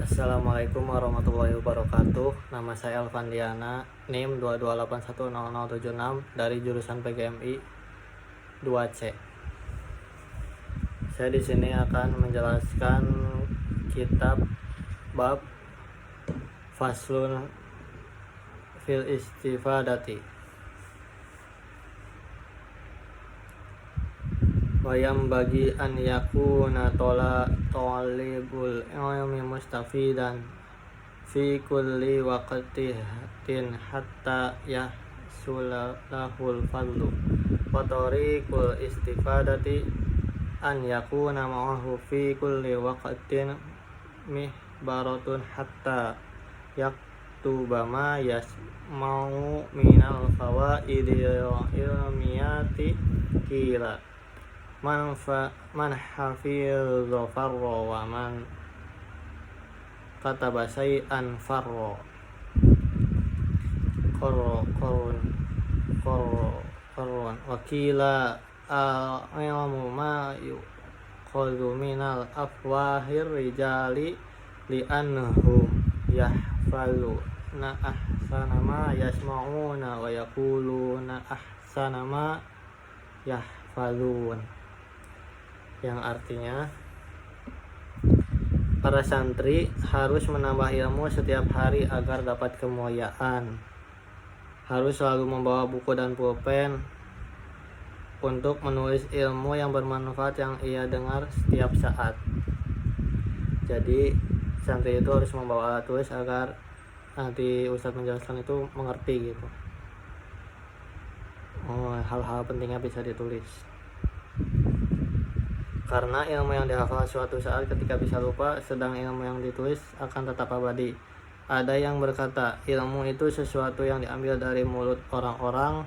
Assalamualaikum warahmatullahi wabarakatuh. Nama saya Alvandiana, NIM 22810076 dari jurusan PGMI 2C. Saya di sini akan menjelaskan kitab bab Faslun fil Istifadati. Wayam bagi an yakuna tolibul ilmi mustafidan fi kulli waqtin hatta yahsulalahul fadlu wa tariqul istifadati an yakuna ma'ahu fi kulli waqtin mihbaratun hatta yaktuba ma yasma'u minal fawaidil ilmiyati kila man hafidha farra wa man kataba syai'an farra qarrun wakila ilmu ma yukhadhu minal afwahir rijali li'annahum yahfaluna ahsana ma yasma'una wa yaquluna ahsana ma yahfalun, yang artinya para santri harus menambah ilmu setiap hari agar dapat kemuliaan. Harus selalu membawa buku dan pulpen untuk menulis ilmu yang bermanfaat yang ia dengar setiap saat. Jadi santri itu harus membawa alat tulis agar nanti Ustadz menjelaskan itu mengerti gitu. Hal-hal pentingnya bisa ditulis. Karena ilmu yang dihafal suatu saat ketika bisa lupa, sedang ilmu yang ditulis akan tetap abadi. Ada yang berkata, ilmu itu sesuatu yang diambil dari mulut orang-orang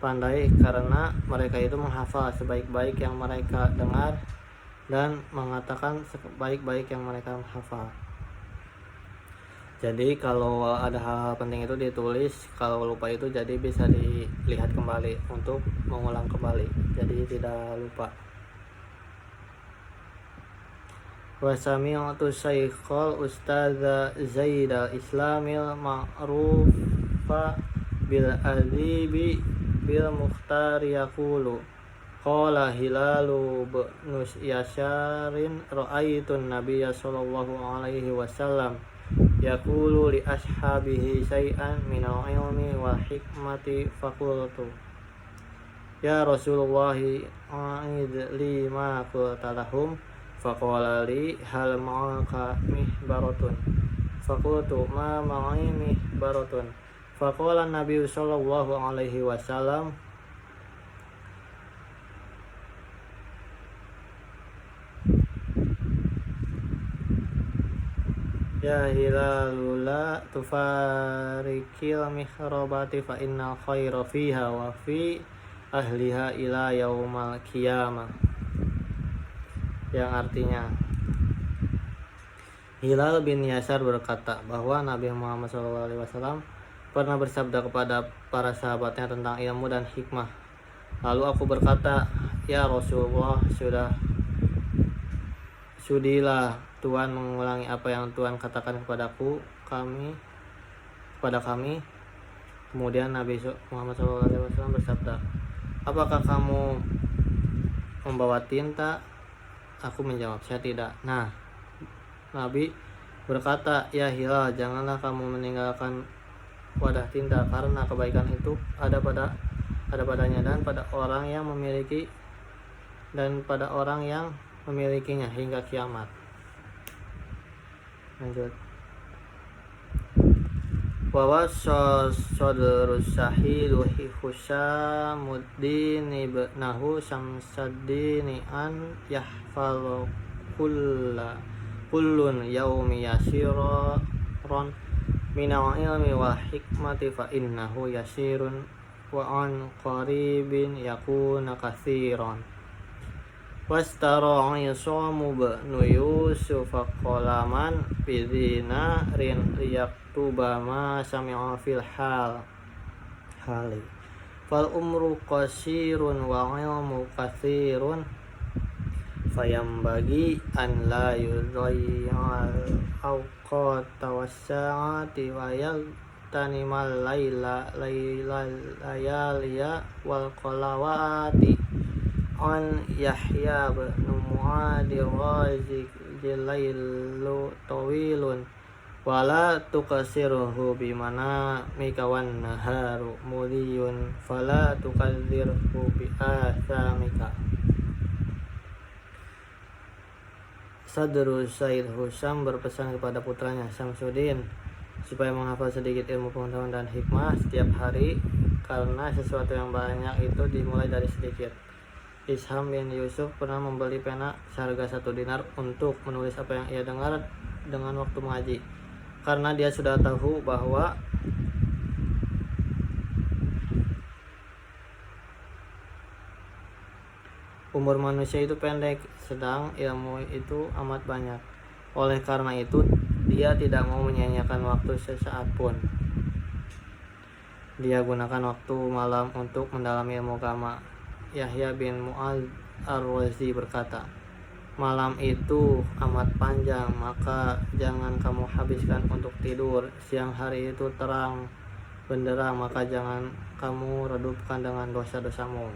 pandai karena mereka itu menghafal sebaik-baik yang mereka dengar dan mengatakan sebaik-baik yang mereka hafal. Jadi kalau ada hal-hal penting itu ditulis, kalau lupa itu jadi bisa dilihat kembali untuk mengulang kembali, jadi tidak lupa. Wa sami'tu Syekhul Ustadz Zaid al-Islamil ma'rufa bil adibi bil mukhtar yaqulu qala Hilalu bin Yasarin ra'aitun nabiyya sallallahu alaihi wasallam yaqulu li ashabihi syai'an minal ilmi wal hikmati faqultu ya Rasulullah a'id li ma qulta lahum faqala li hal ma'aka mihbaratun faqultu ma ma'i mihbaratun faqala Nabi sallallahu alaihi wasallam ya Hilalu la tufarikil mihrabati fa innal khaira fiha wa fi ahliha ila yaumal qiyamah, yang artinya Hilal bin Yasar berkata bahwa Nabi Muhammad SAW pernah bersabda kepada para sahabatnya tentang ilmu dan hikmah. Lalu aku berkata, ya Rasulullah, sudilah Tuhan mengulangi apa yang Tuhan katakan kepada kami. Kemudian Nabi Muhammad SAW bersabda, apakah kamu membawa tinta? Aku menjawab, saya tidak. Nah, Nabi berkata, ya Hilal, janganlah kamu meninggalkan wadah tinta, karena kebaikan itu ada padanya dan pada orang yang memilikinya hingga kiamat. Lanjut. Wa wasadrus sahidu Husamuddin ibnahu Samsaddin an yahfalu kullun yaumi yasiron minal ilmi wal hikmati fa innahu yasirun wa an qaribin yakuna kathiran. Wastara Isamu bnu Yusuf qalaman bidina rin yaktuba ma sami'a fil hali fal umru qasirun wa ilmu kathirun fayambagi an la yudhayya'al awqata was-sa'ati wa yaghtanimal layaliya wal qalawati an Yahya bin Mu'adh razik jilailu tawilun wala tukasiruhu bimana mikawan naharu muliyun fala tukadzirhu bi asamika. Sadru Said Husam berpesan kepada putranya Samsudin supaya menghafal sedikit ilmu pengetahuan dan hikmah setiap hari, karena sesuatu yang banyak itu dimulai dari sedikit. Isham bin Yusuf pernah membeli pena seharga 1 dinar untuk menulis apa yang ia dengar dengan waktu mengaji, karena dia sudah tahu bahwa umur manusia itu pendek, sedang ilmu itu amat banyak. Oleh karena itu, dia tidak mau menyia-nyiakan waktu sesaat pun. Dia gunakan waktu malam untuk mendalami ilmu agama. Yahya bin Mu'adh ar-Razi berkata, malam itu amat panjang, maka jangan kamu habiskan untuk tidur. Siang hari itu terang benderang, maka jangan kamu redupkan dengan dosa-dosamu.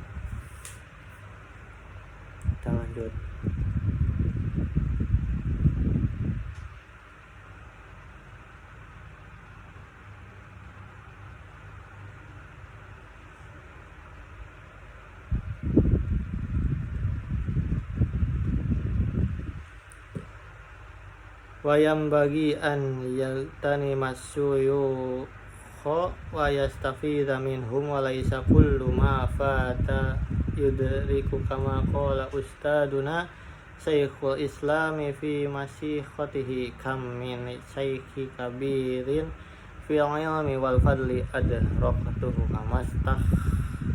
Kita lanjut. Wayam bagi an yaltani masuyu wa yastafidha minhum wa laisa kullu ma fata yudriku kama qala ustaduna Syekhul Islami fi masikhatihi kam min syekhi kabirin fil ilmi wal fadli adraktuhu kamastah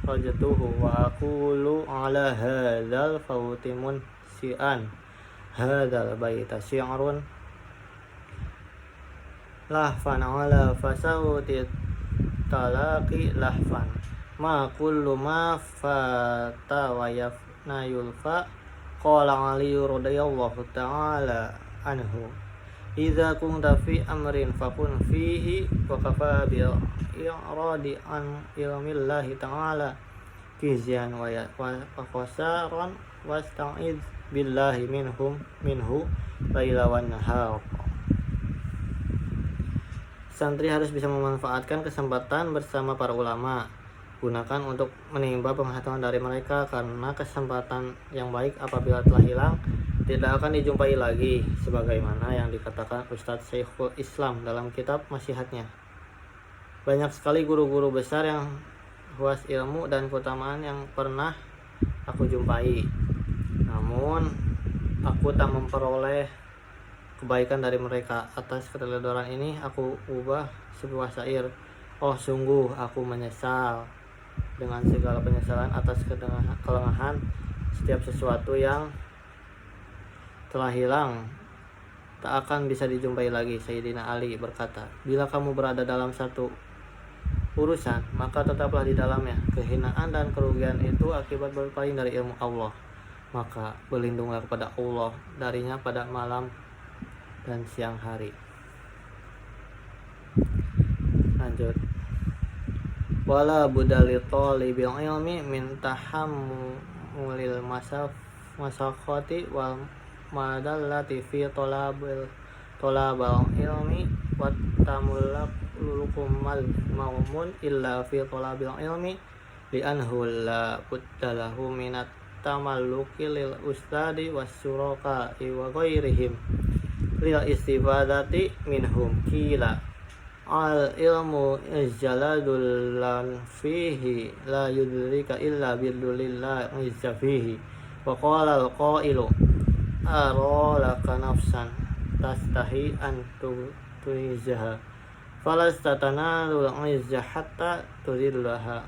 rajatuhu wa aqulu ala hadzal fautimun si'an hadzal baita syi'run lahfan ala fasauti talaqi lahfan ma kullu ma fata wa yafna yulfa. Qala Ali radhiyallahu ta'ala anhu, idza kunta fi amrin fakun fihi wa kafa bil i'radi an ilmillahi ta'ala kizyan wa qasaran wasta'id billahi minhu laila wan nahar. Santri harus bisa memanfaatkan kesempatan bersama para ulama. Gunakan untuk menimba pengetahuan dari mereka, karena kesempatan yang baik apabila telah hilang tidak akan dijumpai lagi, sebagaimana yang dikatakan Ustadz Syekhul Islam dalam kitab Nasihatnya. Banyak sekali guru-guru besar yang luas ilmu dan keutamaan yang pernah aku jumpai, namun aku tak memperoleh kebaikan dari mereka. Atas keteledoran ini aku ubah sebuah syair. Oh sungguh aku menyesal dengan segala penyesalan atas kelengahan. Setiap sesuatu yang telah hilang tak akan bisa dijumpai lagi. Sayyidina Ali berkata, bila kamu berada dalam satu urusan, maka tetaplah di dalamnya. Kehinaan dan kerugian itu akibat berpaling dari ilmu Allah, maka berlindunglah kepada Allah darinya pada malam dan siang hari. Lanjut. Wala budali talibil ilmi min tahammulil masakhati wal madallati fi talabal ilmi wa tamullukumal maumun illa fi talabil ilmi li anhu la buddalahu minat tamalluki lil ustadi was suraka wa ghairihim lil istifadati minhum. Kila al ilmu izjaladul lan fihi la yudrika illa bidulillah izjafihi. Wa qala al qailu arolaka nafsan tastahi an tuizaha falastatanalul izza hatta tudillaha.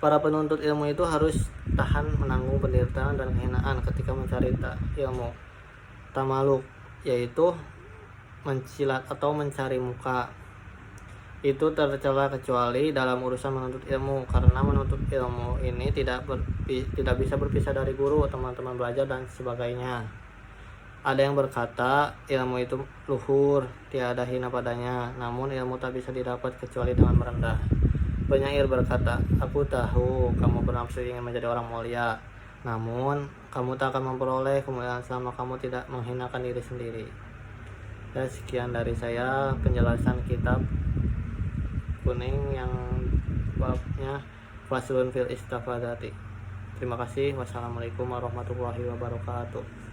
Para penuntut ilmu itu harus tahan menanggung penderitaan dan kehinaan ketika mencari ilmu. Tamaluk yaitu mencilat atau mencari muka, itu tercela kecuali dalam urusan menuntut ilmu, karena menuntut ilmu ini tidak bisa berpisah dari guru, teman-teman belajar dan sebagainya. Ada yang berkata, ilmu itu luhur, tiada hina padanya, namun ilmu tak bisa didapat kecuali dengan merendah. Penyair berkata, aku tahu kamu bernafsu ingin menjadi orang mulia, namun kamu tak akan memperoleh kemuliaan selama kamu tidak menghinakan diri sendiri. Dan sekian dari saya penjelasan kitab kuning yang babnya Faslun fil Istifadati. Terima kasih. Wassalamualaikum warahmatullahi wabarakatuh.